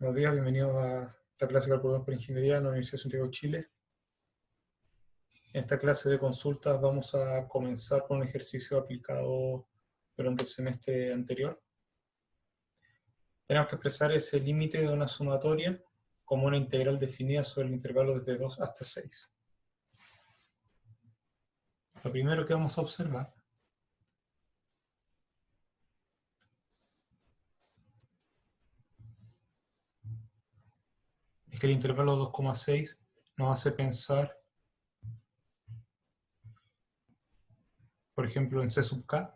Buenos días, bienvenidos a esta clase de Cálculo 2 por Ingeniería en la Universidad de Santiago de Chile. En esta clase de consultas vamos a comenzar con un ejercicio aplicado durante el semestre anterior. Tenemos que expresar ese límite de una sumatoria como una integral definida sobre el intervalo desde 2 hasta 6. Lo primero que vamos a observar es que el intervalo 2,6 nos hace pensar, por ejemplo, en C sub k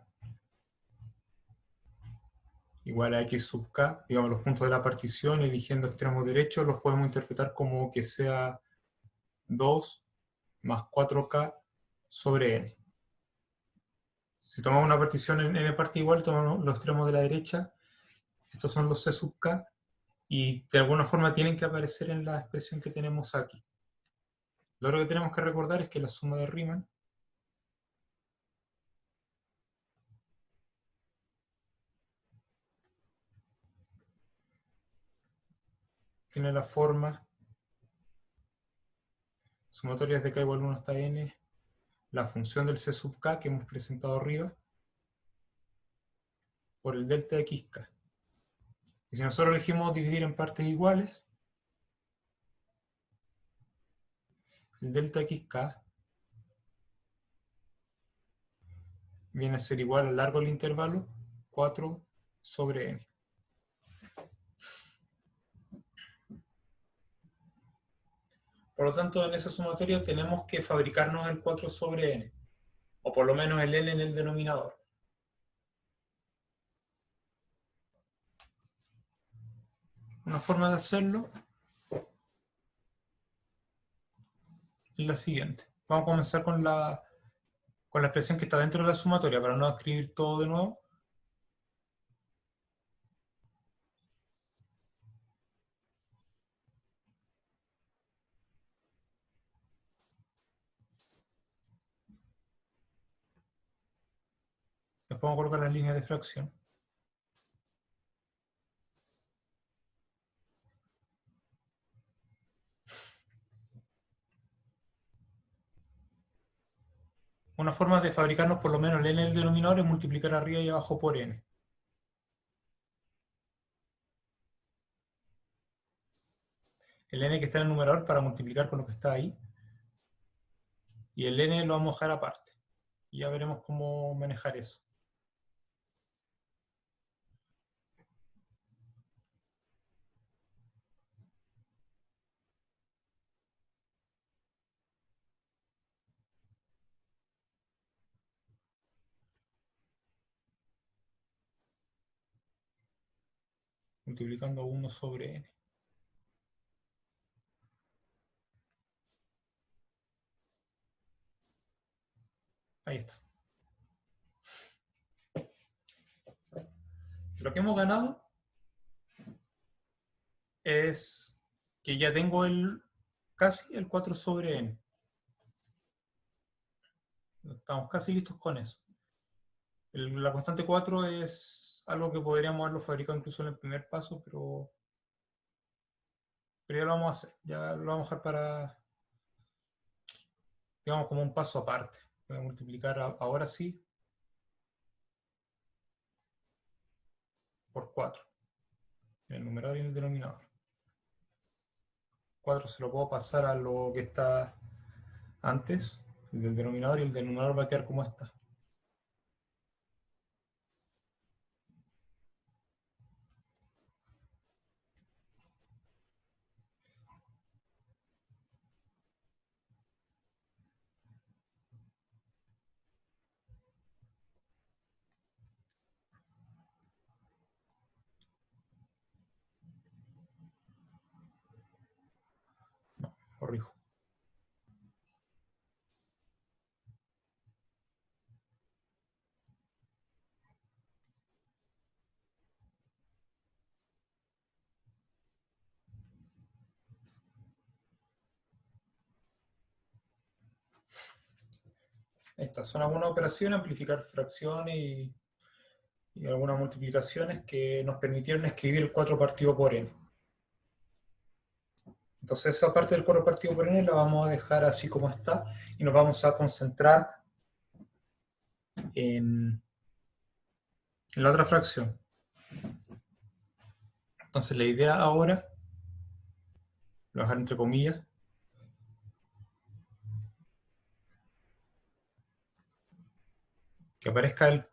igual a x sub k, digamos los puntos de la partición, eligiendo extremos derechos, los podemos interpretar como que sea 2 más 4k sobre n. Si tomamos una partición en n parte igual, tomamos los extremos de la derecha, estos son los c sub k, y de alguna forma tienen que aparecer en la expresión que tenemos aquí. Lo otro que tenemos que recordar es que la suma de Riemann tiene la forma sumatorias de k igual 1 hasta n, la función del c sub k que hemos presentado arriba, por el delta xk. Y si nosotros elegimos dividir en partes iguales, el delta xk viene a ser igual al largo del intervalo 4 sobre n. Por lo tanto, en esa sumatoria tenemos que fabricarnos el 4 sobre n, o por lo menos el n en el denominador. Una forma de hacerlo es la siguiente. Vamos a comenzar con la expresión que está dentro de la sumatoria, para no escribir todo de nuevo. Después vamos a colocar las líneas de fracción. Una forma de fabricarnos por lo menos el n en el denominador es multiplicar arriba y abajo por n. El n que está en el numerador para multiplicar con lo que está ahí. Y el n lo vamos a dejar aparte. Y ya veremos cómo manejar eso. Multiplicando 1 sobre n. Ahí está. Lo que hemos ganado es que ya tengo casi el 4 sobre n. Estamos casi listos con eso. La constante 4 es algo que podríamos haberlo fabricado incluso en el primer paso, pero ya lo vamos a hacer. Ya lo vamos a dejar para, digamos, como un paso aparte. Voy a multiplicar ahora sí por 4. En el numerador y en el denominador. 4 se lo puedo pasar a lo que está antes, el del denominador, y el del numerador va a quedar como está. No, corrijo. Estas son algunas operaciones, amplificar fracciones y algunas multiplicaciones que nos permitieron escribir el 4 partido por n. Entonces esa parte del cuadro partido por n la vamos a dejar así como está y nos vamos a concentrar en la otra fracción. Entonces la idea ahora, lo voy a dejar entre comillas, que aparezca el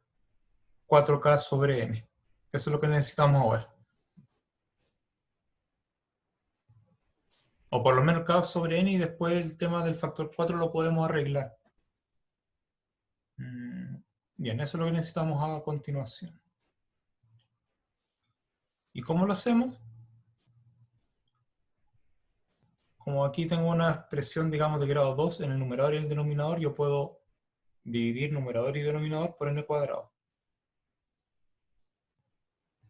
4K sobre n. Eso es lo que necesitamos ahora. O por lo menos K sobre n y después el tema del factor 4 lo podemos arreglar. Bien, eso es lo que necesitamos a continuación. ¿Y cómo lo hacemos? Como aquí tengo una expresión, digamos, de grado 2 en el numerador y el denominador, yo puedo dividir numerador y denominador por n cuadrado.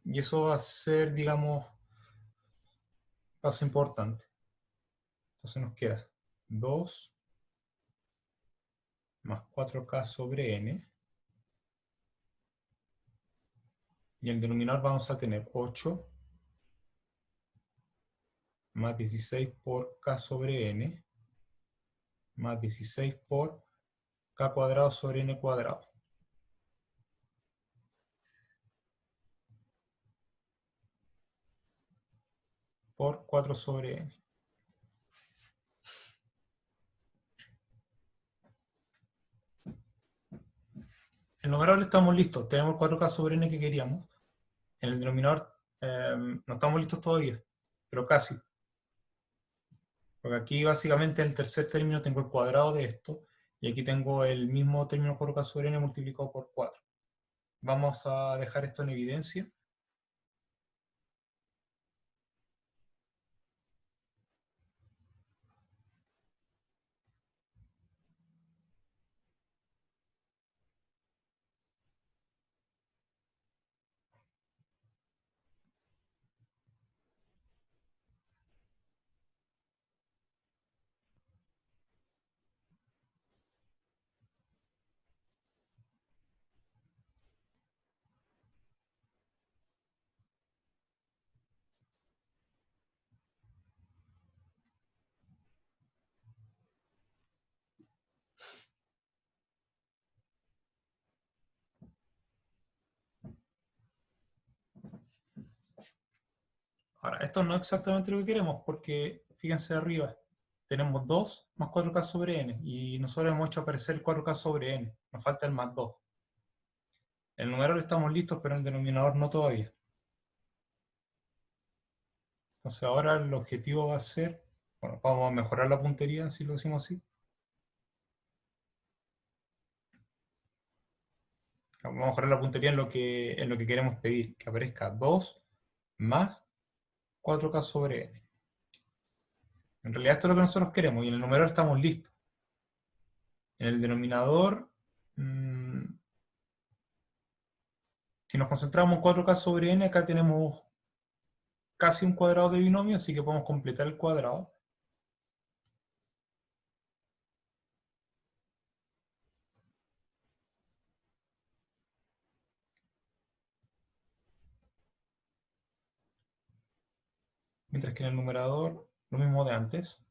Y eso va a ser, digamos, paso importante. Entonces nos queda 2 más 4K sobre n. Y en el denominador vamos a tener 8 más 16 por K sobre n, más 16 por K cuadrado sobre n cuadrado. Por 4 sobre n. En el numerador estamos listos, tenemos 4K sobre n que queríamos. En el denominador no estamos listos todavía, pero casi. Porque aquí básicamente en el tercer término tengo el cuadrado de esto, y aquí tengo el mismo término 4K sobre n multiplicado por 4. Vamos a dejar esto en evidencia. Ahora, esto no es exactamente lo que queremos, porque fíjense arriba, tenemos 2 más 4K sobre n, y nosotros hemos hecho aparecer el 4K sobre n, nos falta el más 2. En el numerador estamos listos, pero en el denominador no todavía. Entonces ahora el objetivo va a ser, bueno, vamos a mejorar la puntería, si lo decimos así. Vamos a mejorar la puntería en lo que queremos pedir, que aparezca 2 más 4K sobre n. En realidad esto es lo que nosotros queremos, y en el numerador estamos listos. En el denominador, si nos concentramos en 4K sobre n, acá tenemos casi un cuadrado de binomio, así que podemos completar el cuadrado. Mientras que en el numerador, lo mismo de antes.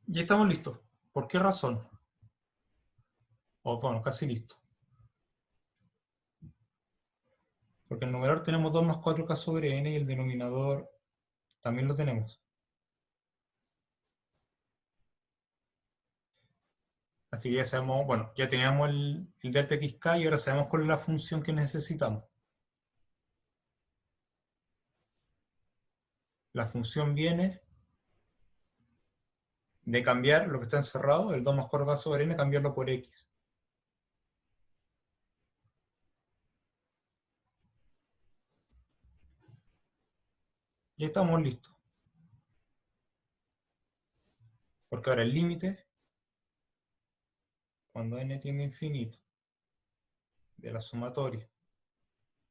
Y estamos listos. ¿Por qué razón? O bueno, casi listo. Porque en el numerador tenemos 2 más 4K sobre n y el denominador también lo tenemos. Así que ya sabemos, bueno, ya teníamos el delta xk y ahora sabemos cuál es la función que necesitamos. La función viene de cambiar lo que está encerrado, el 2 más 4K sobre n, cambiarlo por x. Ya estamos listos. Porque ahora el límite, cuando n tiende a infinito, de la sumatoria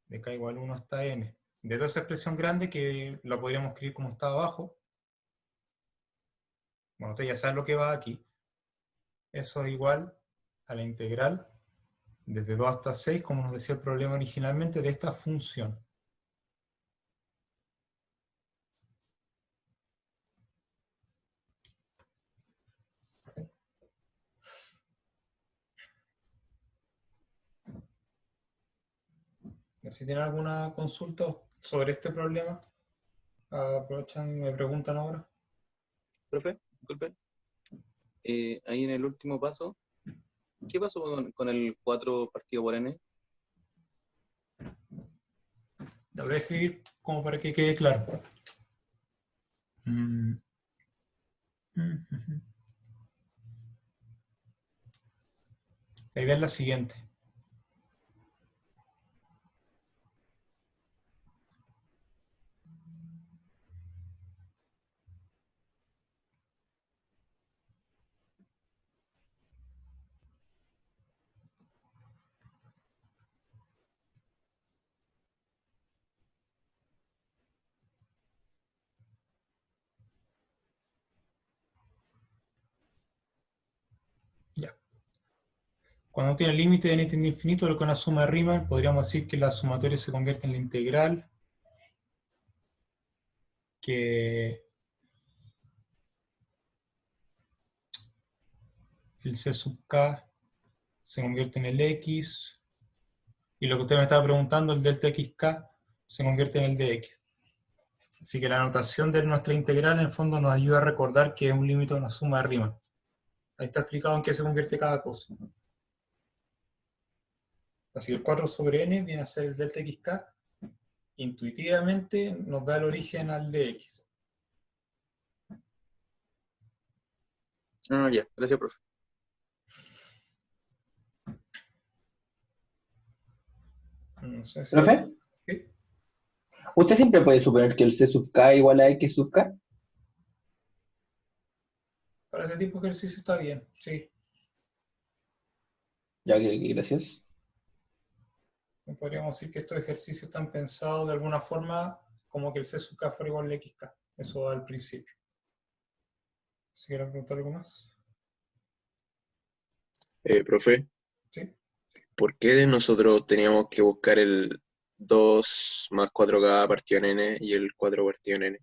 de k igual 1 hasta n, de toda esa expresión grande que la podríamos escribir como está abajo, bueno, ustedes ya saben lo que va aquí, eso es igual a la integral desde 2 hasta 6, como nos decía el problema originalmente, de esta función. Si tienen alguna consulta sobre este problema, aprovechan y me preguntan ahora. Profe, disculpe. Ahí en el último paso, ¿qué pasó con el 4 partido por n? La voy a escribir como para que quede claro. La idea es la siguiente. Ya. Cuando tiene límite de n tiende a infinito, lo que una suma de Riemann, podríamos decir que la sumatoria se convierte en la integral, que el c sub k se convierte en el x, y lo que usted me estaba preguntando, el delta xk, se convierte en el dx. Así que la notación de nuestra integral en el fondo nos ayuda a recordar que es un límite de una suma de Riemann. Ahí está explicado en qué se convierte cada cosa. Así que el 4 sobre n viene a ser el delta xk, intuitivamente nos da el origen al dx. Ya, gracias, profe. No sé si... ¿Profe? ¿Sí? ¿Usted siempre puede suponer que el C sub k igual a X sub k? Para ese tipo de ejercicio está bien, sí. Ya que gracias. Podríamos decir que estos ejercicios están pensados de alguna forma como que el C sub k fuera igual a xk. Eso al principio. Si quieren preguntar algo más. Profe, ¿Sí? ¿por qué nosotros teníamos que buscar el 2 más 4K partido en n y el 4 partido en n?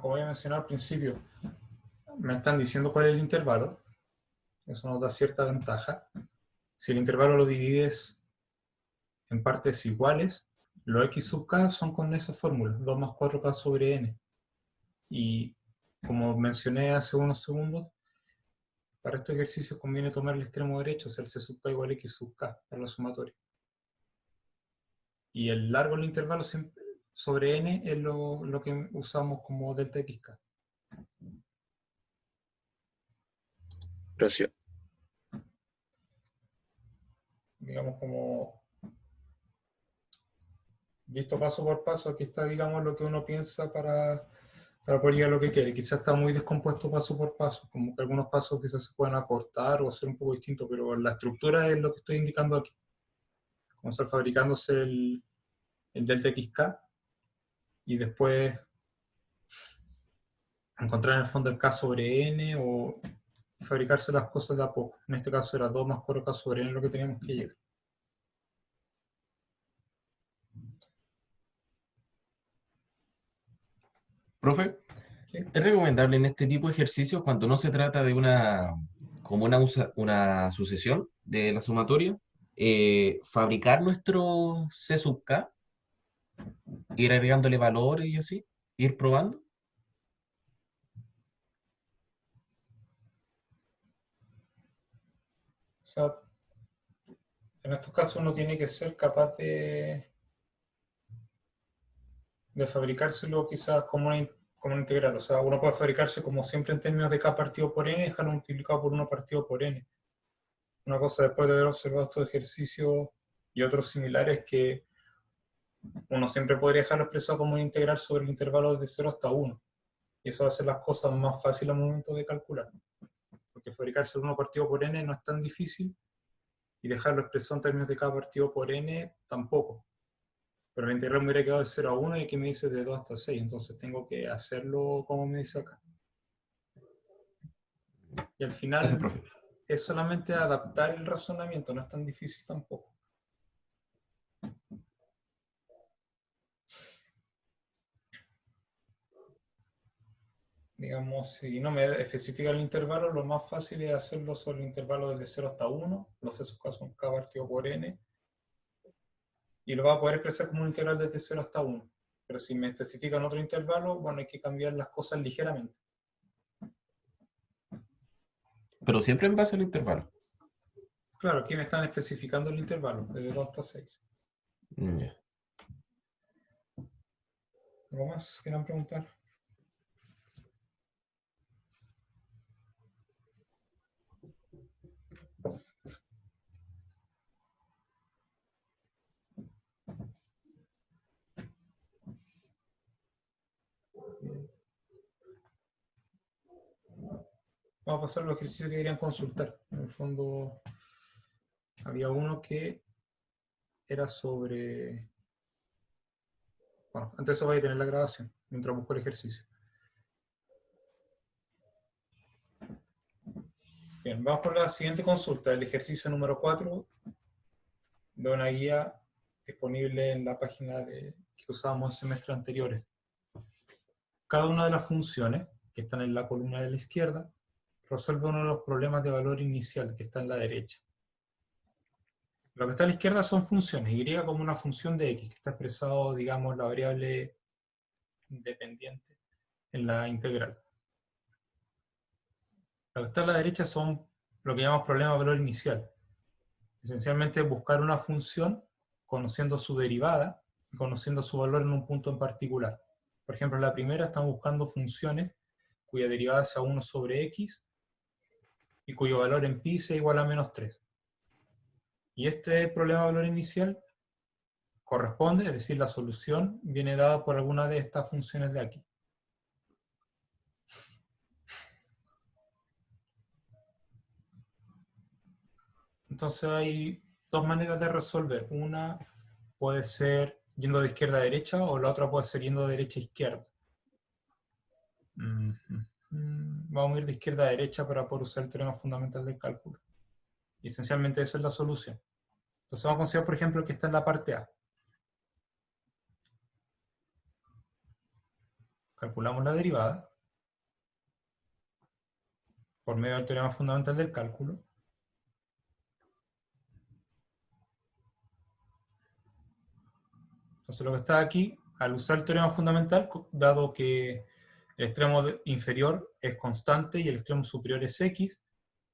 Como había mencionado al principio, me están diciendo cuál es el intervalo. Eso nos da cierta ventaja. Si el intervalo lo divides en partes iguales, los x sub k son con esa fórmula, 2 más 4k sobre n. Y como mencioné hace unos segundos, para este ejercicio conviene tomar el extremo derecho, o sea, el c sub k igual a x sub k, para la sumatoria. Y el largo del intervalo sobre n es lo que usamos como delta xk. Gracias. Digamos como visto paso por paso, aquí está, digamos, lo que uno piensa para poder llegar a lo que quiere. Quizás está muy descompuesto paso por paso, como que algunos pasos quizás se pueden acortar o hacer un poco distinto, pero la estructura es lo que estoy indicando aquí. Comenzar fabricándose el delta xk y después encontrar en el fondo el k sobre n o fabricarse las cosas de a poco. En este caso era 2 más 4k sobre n lo que teníamos que llegar. Profe, ¿Sí? ¿es recomendable en este tipo de ejercicios cuando no se trata de una sucesión de la sumatoria, fabricar nuestro C sub K, ir agregándole valores y así, ir probando? O sea, en estos casos uno tiene que ser capaz de fabricárselo quizás como una integral. O sea, uno puede fabricarse como siempre en términos de k partido por n, dejarlo multiplicado por 1 partido por n. Una cosa después de haber observado estos ejercicios y otros similares que uno siempre podría dejarlo expresado como una integral sobre el intervalo de 0 hasta 1. Y eso hace las cosas más fáciles al momento de calcular. Porque fabricarse el 1 partido por n no es tan difícil y dejarlo expresado en términos de k partido por n tampoco. Pero la integral me hubiera quedado de 0 a 1 y aquí me dice de 2 hasta 6, entonces tengo que hacerlo como me dice acá. Y al Gracias, final profe. es solamente adaptar el razonamiento, no es tan difícil tampoco. Digamos, si no me especifica el intervalo, lo más fácil es hacerlo sobre el intervalo desde 0 hasta 1. Los esos casos son k partido por n. Y lo va a poder expresar como un integral desde 0 hasta 1. Pero si me especifican otro intervalo, bueno, hay que cambiar las cosas ligeramente. Pero siempre en base al intervalo. Claro, aquí me están especificando el intervalo, desde 2 hasta 6. Ya. ¿Algo más quieran preguntar? Bien. Vamos a pasar a los ejercicios que querían consultar. En el fondo, había uno que era sobre... Bueno, antes de eso voy a tener la grabación, mientras busco el ejercicio. Bien, vamos con la siguiente consulta, el ejercicio número 4 de una guía disponible en la página que usábamos en semestres anteriores. Cada una de las funciones que están en la columna de la izquierda resuelve uno de los problemas de valor inicial que está en la derecha. Lo que está a la izquierda son funciones, y como una función de x, que está expresado, digamos, la variable dependiente en la integral. Lo que está a la derecha son lo que llamamos problemas de valor inicial. Esencialmente buscar una función conociendo su derivada y conociendo su valor en un punto en particular. Por ejemplo, en la primera estamos buscando funciones cuya derivada sea 1 sobre x y cuyo valor en pi sea igual a menos 3. Y este problema de valor inicial corresponde, es decir, la solución viene dada por alguna de estas funciones de aquí. Entonces hay dos maneras de resolver. Una puede ser yendo de izquierda a derecha, o la otra puede ser yendo de derecha a izquierda. Vamos a ir de izquierda a derecha para poder usar el teorema fundamental del cálculo. Y esencialmente esa es la solución. Entonces vamos a considerar, por ejemplo, el que está en la parte A. Calculamos la derivada por medio del teorema fundamental del cálculo. Entonces lo que está aquí, al usar el teorema fundamental, dado que el extremo inferior es constante y el extremo superior es x,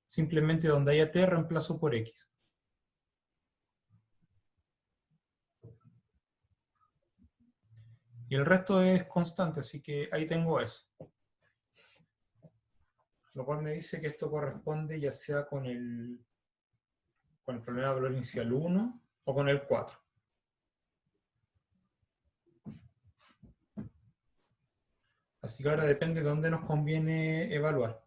simplemente donde haya t reemplazo por x. Y el resto es constante, así que ahí tengo eso. Lo cual me dice que esto corresponde ya sea con el problema de valor inicial 1 o con el 4. Así que ahora depende de dónde nos conviene evaluar.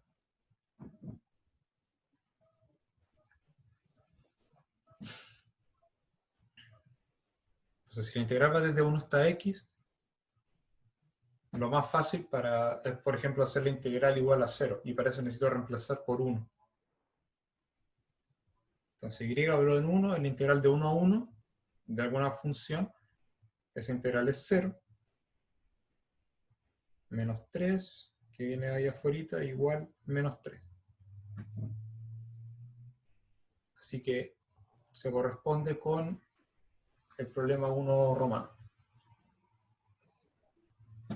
Entonces, si la integral va desde 1 hasta x, lo más fácil es, por ejemplo, hacer la integral igual a 0, y para eso necesito reemplazar por 1. Entonces, y valor en 1, la integral de 1 a 1 de alguna función, esa integral es 0, menos 3, que viene ahí afuera, igual menos 3. Así que se corresponde con el problema 1 romano.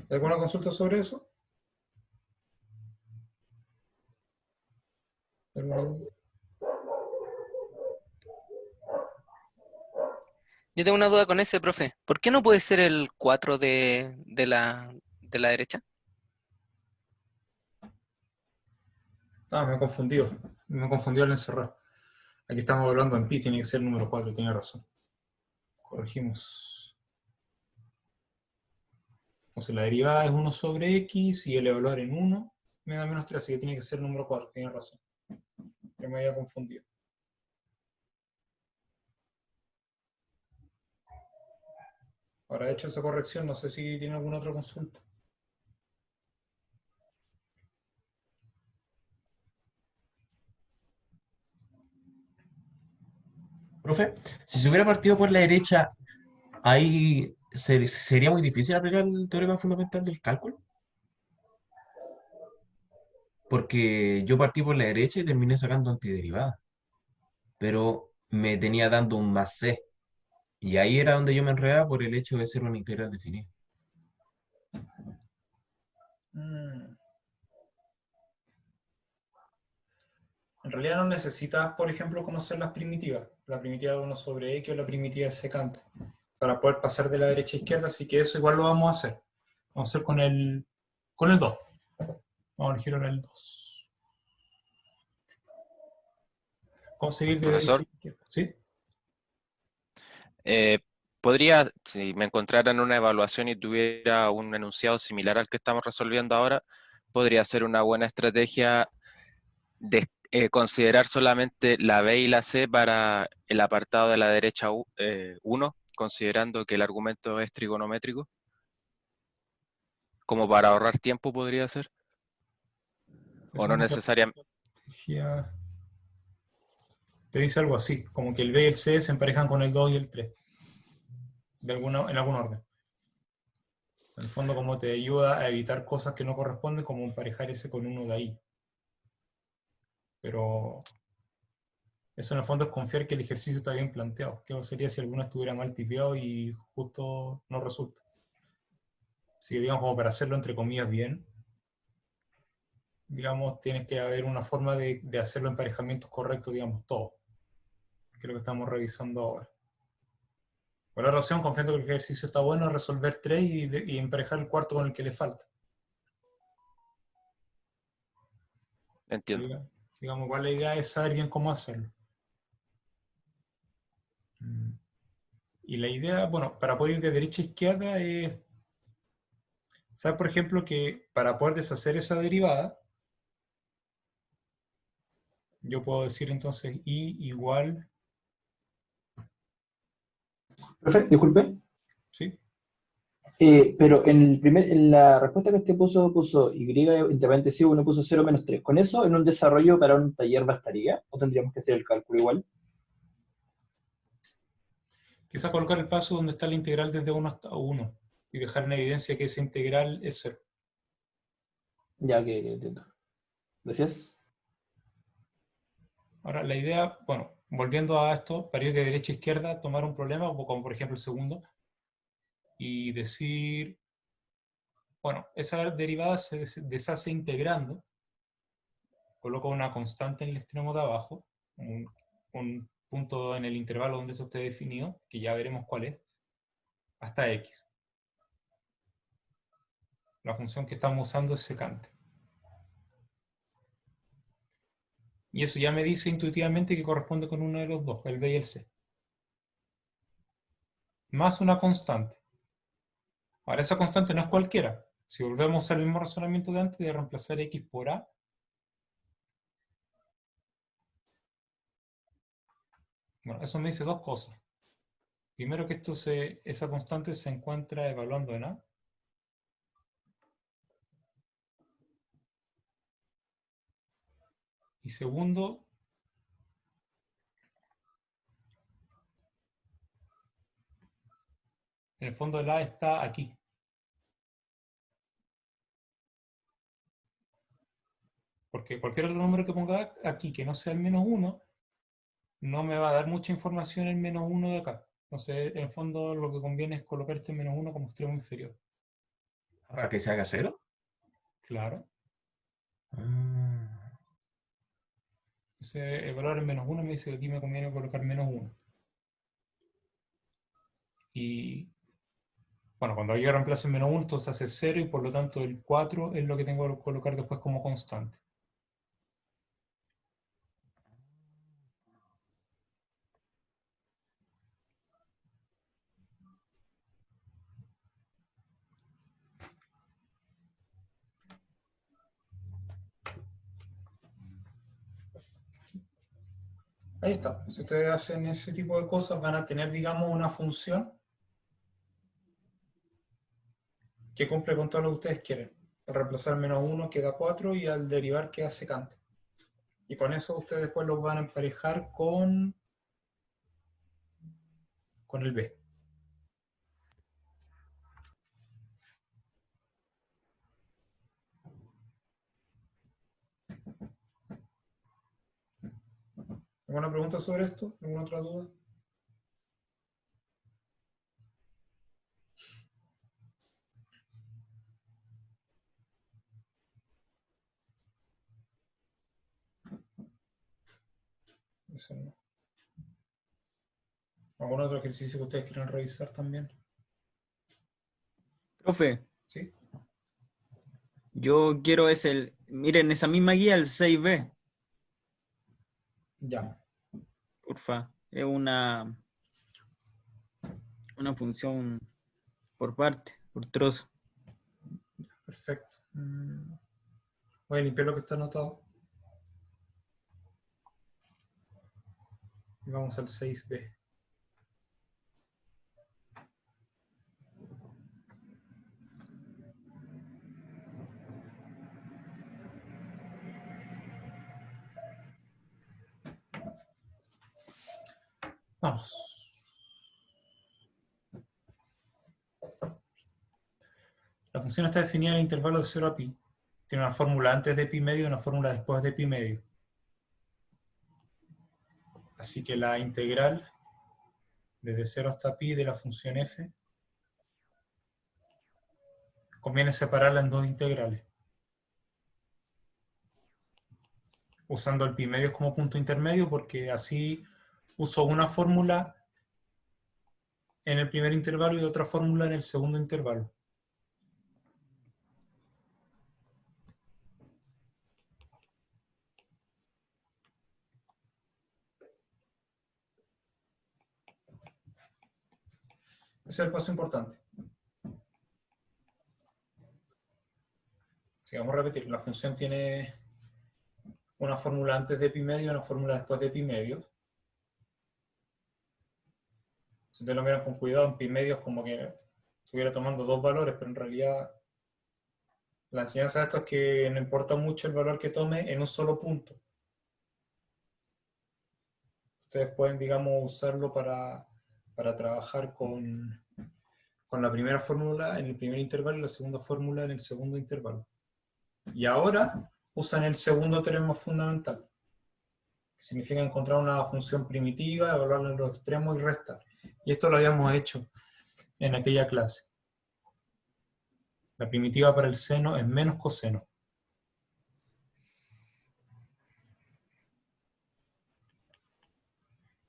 ¿Alguna consulta sobre eso? ¿Alguna duda? Yo tengo una duda con ese, profe. ¿Por qué no puede ser el 4 de la derecha? Ah, me he confundido. Me he confundido al encerrar. Aquí estamos hablando en pi, tiene que ser el número 4, tiene razón. Corregimos. Entonces la derivada es 1 sobre x y el valor en 1 me da menos 3, así que tiene que ser el número 4, tiene razón. Yo me había confundido. Ahora he hecho esa corrección, no sé si tiene alguna otra consulta. Profe, si se hubiera partido por la derecha, ahí sería muy difícil aplicar el teorema fundamental del cálculo, porque yo partí por la derecha y terminé sacando antiderivada, pero me tenía dando un más c, y ahí era donde yo me enredaba por el hecho de ser una integral definida. Mm. En realidad no necesitas, por ejemplo, conocer las primitivas. La primitiva de 1 sobre x o la primitiva de secante para poder pasar de la derecha a izquierda, así que eso igual lo vamos a hacer. Vamos a hacer con el 2. Vamos a elegir ahora el 2. Conseguir de derecha a Profesor, izquierda. ¿Sí? podría, si me encontrara en una evaluación y tuviera un enunciado similar al que estamos resolviendo ahora, podría ser una buena estrategia de considerar solamente la B y la C para el apartado de la derecha 1, considerando que el argumento es trigonométrico, como para ahorrar tiempo podría ser, Esa o es no una necesariamente. estrategia. Te dice algo así, como que el B y el C se emparejan con el 2 y el 3, en algún orden. En el fondo, como te ayuda a evitar cosas que no corresponden, como emparejar ese con uno de ahí. Pero eso en el fondo es confiar que el ejercicio está bien planteado. ¿Qué sería si alguno estuviera mal tipeado y justo no resulta? Así que, digamos, como para hacerlo entre comillas bien, digamos, tienes que haber una forma de hacer los emparejamientos correctos, digamos, todos. Que es lo que estamos revisando ahora. Por la otra opción, confiando que el ejercicio está bueno, es resolver 3 y emparejar el cuarto con el que le falta. Entiendo. Digamos, igual la idea es saber bien cómo hacerlo. Y la idea, bueno, para poder ir de derecha a izquierda es, saber, por ejemplo, que para poder deshacer esa derivada, yo puedo decir entonces y igual, Profe, disculpe. ¿sí? Pero en la respuesta que usted puso y entre paréntesis uno puso 0 menos 3. ¿Con eso en un desarrollo para un taller bastaría? ¿O tendríamos que hacer el cálculo igual? Quizá colocar el paso donde está la integral desde 1 hasta 1 y dejar en evidencia que esa integral es 0. Ya que entiendo. Gracias. Ahora, la idea, bueno, volviendo a esto, para ir de derecha a izquierda, tomar un problema, como por ejemplo el segundo, y decir, bueno, esa derivada se deshace integrando, coloco una constante en el extremo de abajo, un punto en el intervalo donde eso esté definido, que ya veremos cuál es, hasta x. La función que estamos usando es secante. Y eso ya me dice intuitivamente que corresponde con uno de los dos, el b y el c. Más una constante. Ahora, esa constante no es cualquiera. Si volvemos al mismo razonamiento de antes de reemplazar x por a, bueno, eso me dice dos cosas. Primero que esa constante se encuentra evaluando en a. Y segundo, en el fondo el a está aquí. Porque cualquier otro número que ponga aquí que no sea el menos 1, no me va a dar mucha información el menos 1 de acá. Entonces, en el fondo, lo que conviene es colocar este menos 1 como extremo inferior. ¿Para que se haga 0? Claro. Ah, Entonces, el valor en menos 1 me dice que aquí me conviene colocar menos 1. Y bueno, cuando yo reemplace el menos 1, entonces hace 0 y por lo tanto el 4 es lo que tengo que colocar después como constante. Ahí está. Si ustedes hacen ese tipo de cosas, van a tener, digamos, una función que cumple con todo lo que ustedes quieren. Al reemplazar menos 1 queda 4 y al derivar queda secante. Y con eso ustedes después los van a emparejar con con el b. ¿Alguna pregunta sobre esto? ¿Alguna otra duda? Eso no. ¿Algún otro ejercicio que ustedes quieran revisar también? Profe, ¿Sí? yo quiero miren, esa misma guía, el 6B, Ya. porfa. Es una función por parte, por trozo. Perfecto. Voy a limpiar lo que está anotado. Y vamos al 6b. Vamos. La función está definida en el intervalo de 0 a pi. Tiene una fórmula antes de pi medio y una fórmula después de pi medio. Así que la integral desde 0 hasta pi de la función f conviene separarla en dos integrales, usando el pi medio como punto intermedio, porque así uso una fórmula en el primer intervalo y otra fórmula en el segundo intervalo. Ese es el paso importante. Así que vamos a repetir. La función tiene una fórmula antes de pi medio y una fórmula después de pi medio. Si ustedes lo miran con cuidado, en pi medio es como que estuviera tomando dos valores, pero en realidad la enseñanza de esto es que no importa mucho el valor que tome en un solo punto. Ustedes pueden, digamos, usarlo para trabajar con la primera fórmula en el primer intervalo y la segunda fórmula en el segundo intervalo. Y ahora usan el segundo teorema fundamental, que significa encontrar una función primitiva, evaluarla en los extremos y restar. Y esto lo habíamos hecho en aquella clase. La primitiva para el seno es menos coseno.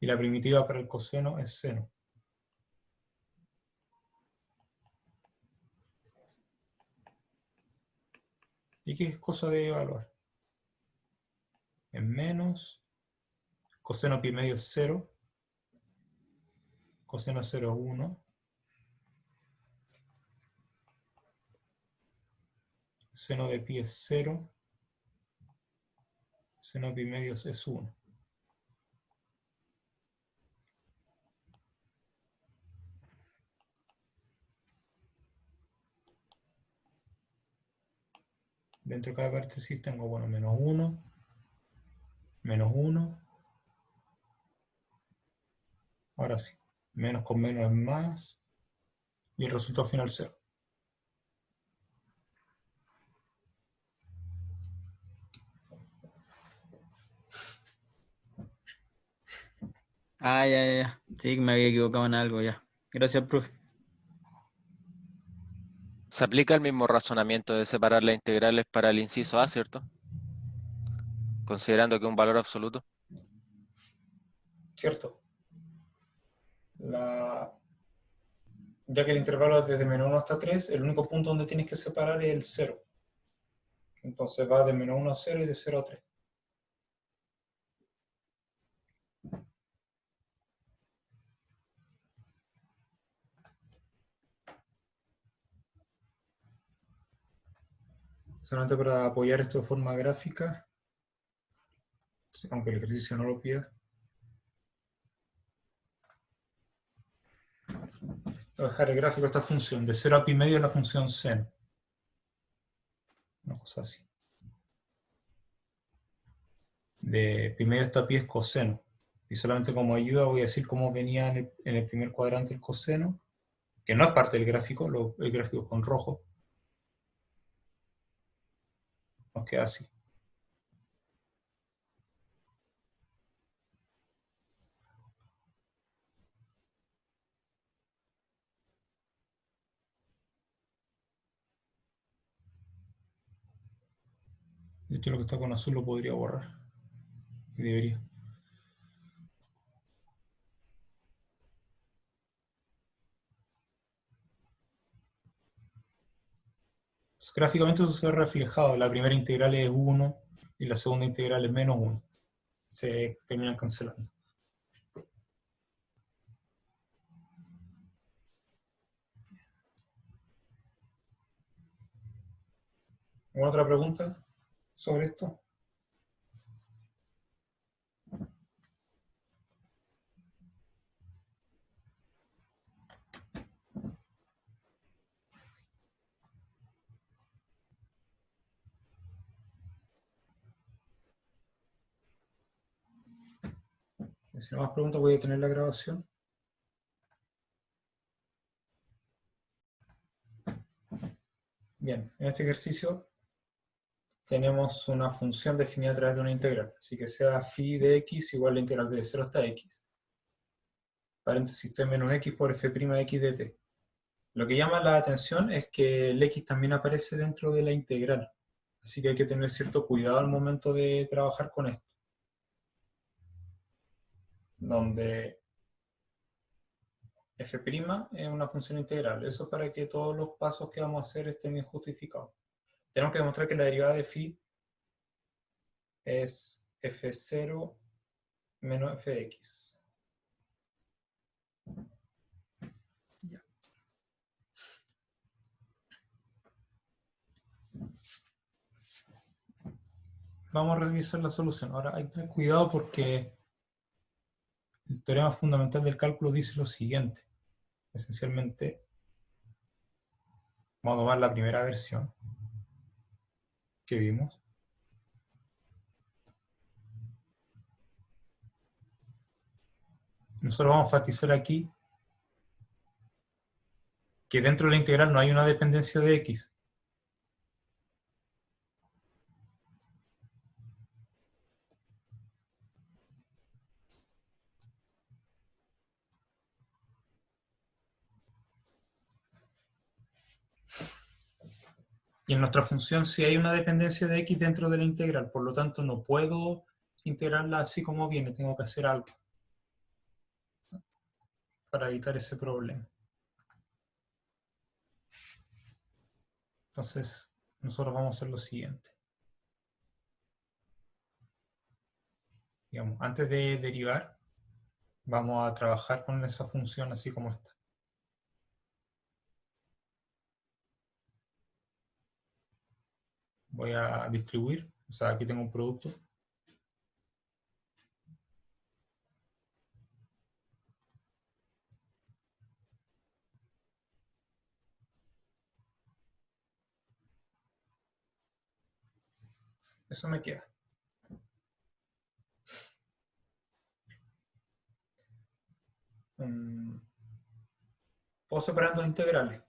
Y la primitiva para el coseno es seno. ¿Y qué es cosa de evaluar? Es menos, coseno pi medio es 0, coseno 0 es 1, seno de pi es 0, seno de pi medio es 1. Dentro de cada paréntesis tengo, bueno, menos 1, menos 1. Ahora sí, menos con menos es más, y el resultado final 0. Ah, ya. Sí, que me había equivocado en algo, ya. Gracias, profe. Se aplica el mismo razonamiento de separar las integrales para el inciso A, ¿cierto? Considerando que es un valor absoluto. ¿Cierto? Ya que el intervalo es desde menos 1 hasta 3, el único punto donde tienes que separar es el 0. Entonces va de menos 1 a 0 y de 0 a 3. Solamente para apoyar esto de forma gráfica, aunque el ejercicio no lo pida. Voy a dejar el gráfico de esta función. De 0 a pi medio es la función seno. Una cosa así. De pi medio hasta pi es coseno. Y solamente como ayuda voy a decir cómo venía en el primer cuadrante el coseno, que no es parte del gráfico, el gráfico es con rojo. Nos queda así. De hecho, lo que está con azul lo podría borrar. Y debería. Entonces, gráficamente eso se ve reflejado. La primera integral es 1 y la segunda integral es menos 1. Se terminan cancelando. ¿Alguna otra pregunta sobre esto? Si no más preguntas, voy a tener la grabación. Bien, en este ejercicio tenemos una función definida a través de una integral. Así que sea phi de x igual a la integral de 0 hasta x. Paréntesis t menos x por f' de x de t. Lo que llama la atención es que el x también aparece dentro de la integral. Así que hay que tener cierto cuidado al momento de trabajar con esto. Donde f' es una función integral. Eso es para que todos los pasos que vamos a hacer estén bien justificados. Tenemos que demostrar que la derivada de phi es f0 menos fx. Ya. Vamos a revisar la solución. Ahora hay que tener cuidado porque el teorema fundamental del cálculo dice lo siguiente. Esencialmente, vamos a tomar la primera versión que vimos. Nosotros vamos a enfatizar aquí que dentro de la integral no hay una dependencia de x. Y en nuestra función sí hay una dependencia de x dentro de la integral, por lo tanto no puedo integrarla así como viene, tengo que hacer algo para evitar ese problema. Entonces, nosotros vamos a hacer lo siguiente. Digamos, antes de derivar, vamos a trabajar con esa función así como está. Voy a distribuir, o sea, aquí tengo un producto. Eso me queda. Puedo separar dos integrales.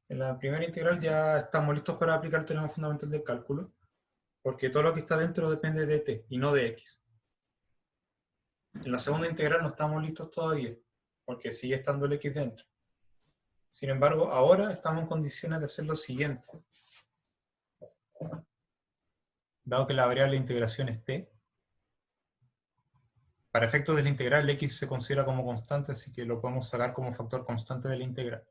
En la primera integral ya estamos listos para aplicar el teorema fundamental del cálculo, porque todo lo que está dentro depende de t y no de x. En la segunda integral no estamos listos todavía, porque sigue estando el x dentro. Sin embargo, ahora estamos en condiciones de hacer lo siguiente. Dado que la variable de integración es t, para efectos de la integral el x se considera como constante, así que lo podemos sacar como factor constante de la integral.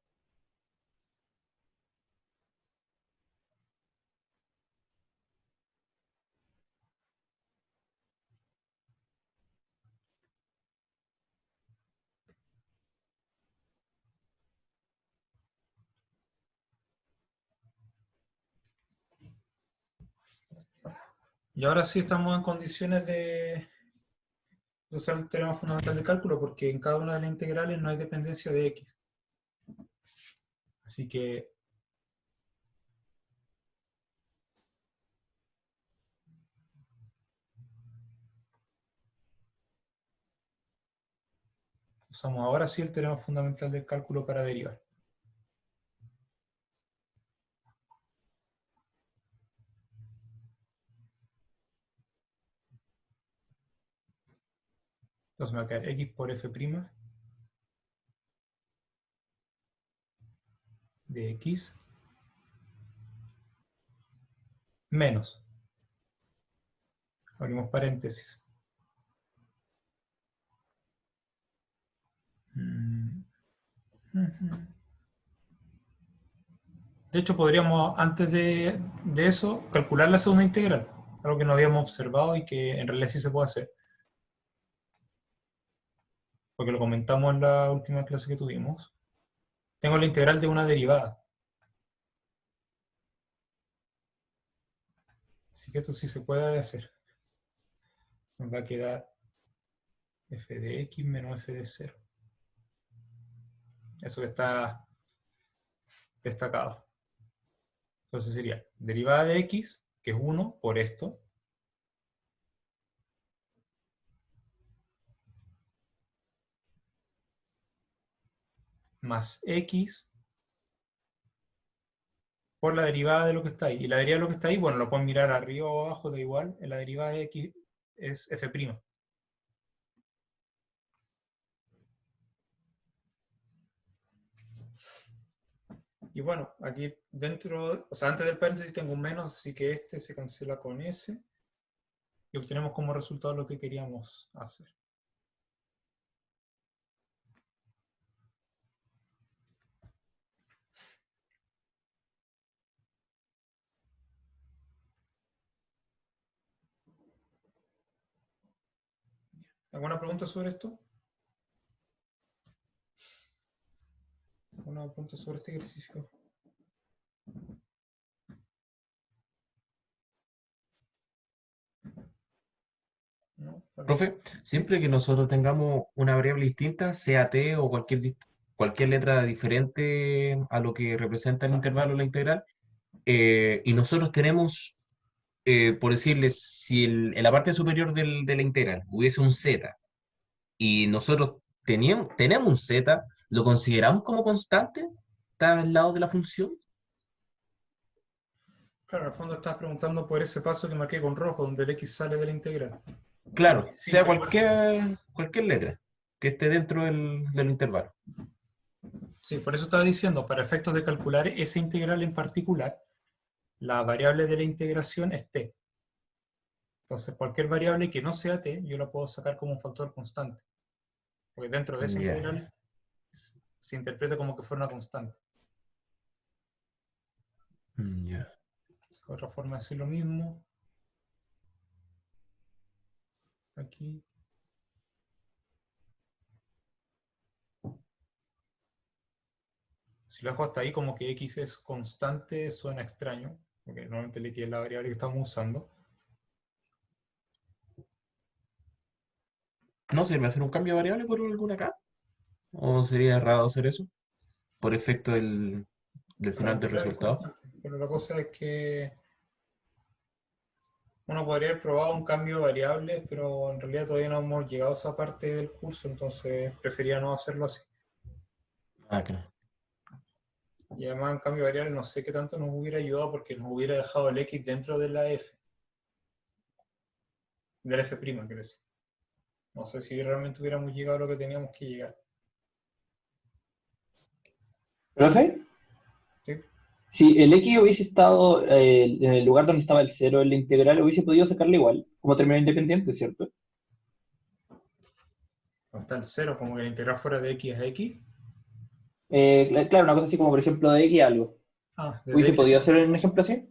Y ahora sí estamos en condiciones de usar el teorema fundamental de cálculo, porque en cada una de las integrales no hay dependencia de x. Así que usamos ahora sí el teorema fundamental del cálculo para derivar. Entonces me va a quedar x por f' de x menos, abrimos paréntesis, de hecho podríamos antes de eso calcular la segunda integral, algo que no habíamos observado y que en realidad sí se puede hacer, porque lo comentamos en la última clase que tuvimos. Tengo la integral de una derivada, así que esto sí se puede hacer. Nos va a quedar f de x menos f de 0. Eso que está destacado. Entonces sería derivada de x, que es 1 por esto, más x por la derivada de lo que está ahí. Y la derivada de lo que está ahí, bueno, lo pueden mirar arriba o abajo, da igual. La derivada de x es f'. Y bueno, aquí dentro, o sea, antes del paréntesis tengo un menos, así que este se cancela con ese. Y obtenemos como resultado lo que queríamos hacer. ¿Alguna pregunta sobre esto? ¿Alguna pregunta sobre este ejercicio? ¿No? Profe, siempre que nosotros tengamos una variable distinta, sea t o cualquier letra diferente a lo que representa el intervalo o la integral, y nosotros tenemos, por decirles, si en la parte superior de la integral hubiese un z y nosotros tenemos un z, ¿lo consideramos como constante? ¿Está al lado de la función? Claro, en el fondo estás preguntando por ese paso que marqué con rojo, donde el x sale de la integral. Claro, Sí, sea se puede. cualquier letra que esté dentro del intervalo. Sí, por eso estaba diciendo, para efectos de calcular esa integral en particular, la variable de la integración es t. Entonces, cualquier variable que no sea t, yo la puedo sacar como un factor constante. Porque dentro de esa Ya, integral se interpreta como que fuera una constante. ya. Otra forma de hacer lo mismo. Aquí. Si lo dejo hasta ahí como que x es constante, suena extraño, porque normalmente el x es la variable que estamos usando. ¿No sirve hacer un cambio de variable por alguna acá? ¿O sería errado hacer eso? Por efecto del Para la final del integral es resultado. constante. Pero la cosa es que uno podría haber probado un cambio de variables, pero en realidad todavía no hemos llegado a esa parte del curso, entonces prefería no hacerlo así. Ah, claro. Y además, en cambio de variables, no sé qué tanto nos hubiera ayudado porque nos hubiera dejado el x dentro de la f. Del f', quiero decir. No sé si realmente hubiéramos llegado a lo que teníamos que llegar. ¿Profe? ¿Sí? Si el x hubiese estado en el lugar donde estaba el cero en la integral, hubiese podido sacarle igual, como término independiente, ¿cierto? Donde está el 0, como que la integral fuera de x a x. Claro, una cosa así como por ejemplo de x a algo. Ah, desde ¿Hubiese x a podido x. hacer un ejemplo así?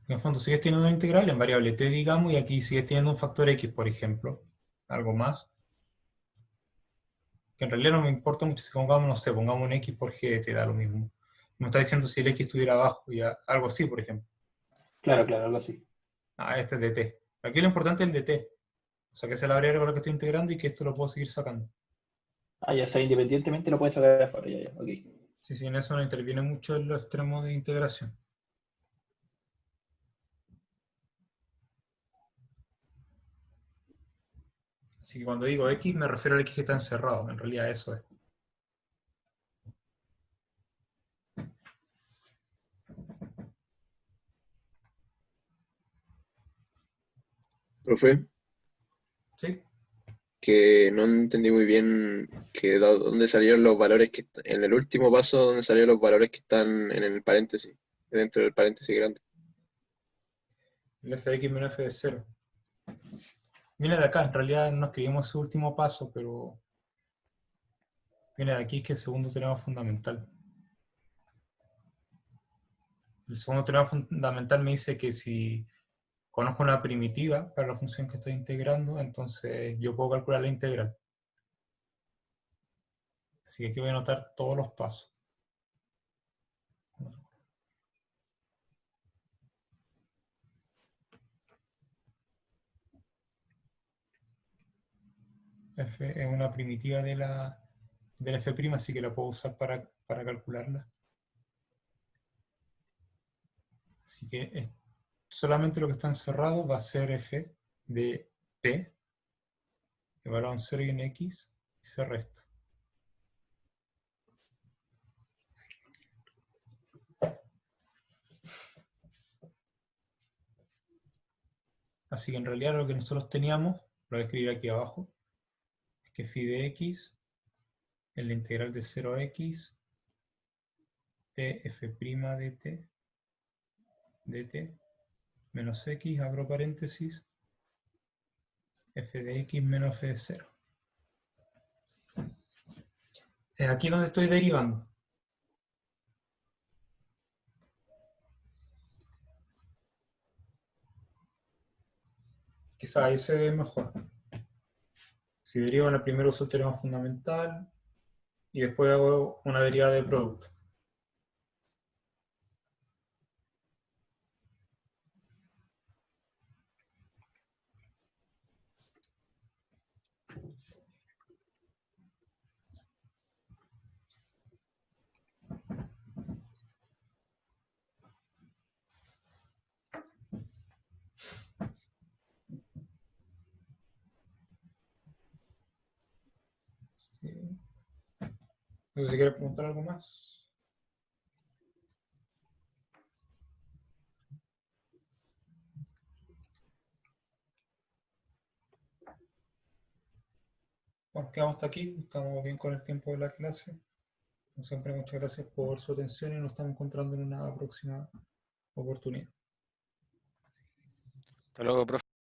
En el fondo sigues teniendo una integral en variable t, digamos, y aquí sigues teniendo un factor x, por ejemplo. Algo más. que en realidad no me importa mucho si pongamos, no sé, pongamos un X por G, te da lo mismo. Me está diciendo si el X estuviera abajo, ya, algo así, por ejemplo. Claro, algo así. Este es dt. Aquí lo importante es el dt. O sea, que es la variable con la que estoy integrando y que esto lo puedo seguir sacando. Ya sea, independientemente lo puedes sacar de afuera, ya, ok. Sí, en eso no interviene mucho en los extremos de integración. Así que cuando digo X me refiero al X que está encerrado, en realidad eso es. Profe, ¿Sí? que no entendí muy bien que dónde salieron los valores que en el último paso, dónde salieron los valores que están en el paréntesis, dentro del paréntesis grande. El f de x menos f de 0. Viene de acá, en realidad no escribimos ese último paso, pero viene de aquí, que es el segundo teorema fundamental. El segundo teorema fundamental me dice que si conozco una primitiva para la función que estoy integrando, entonces yo puedo calcular la integral. Así que aquí voy a anotar todos los pasos. F es una primitiva de la f', así que la puedo usar para calcularla. Así que solamente lo que está encerrado va a ser f de t, evaluado en 0 y en x, y se resta. Así que en realidad lo que nosotros teníamos, lo voy a escribir aquí abajo, es que phi de x es la integral de 0 a x de f' de t menos x, abro paréntesis, f de x menos f de 0. Es aquí donde estoy derivando. Quizás ahí se ve mejor. Si derivo en el primero uso el teorema fundamental y después hago una derivada del producto. Sí. No sé si quieres preguntar algo más. Bueno, quedamos hasta aquí. Estamos bien con el tiempo de la clase. Como siempre, muchas gracias por su atención y nos estamos encontrando en una próxima oportunidad. Hasta luego, profe.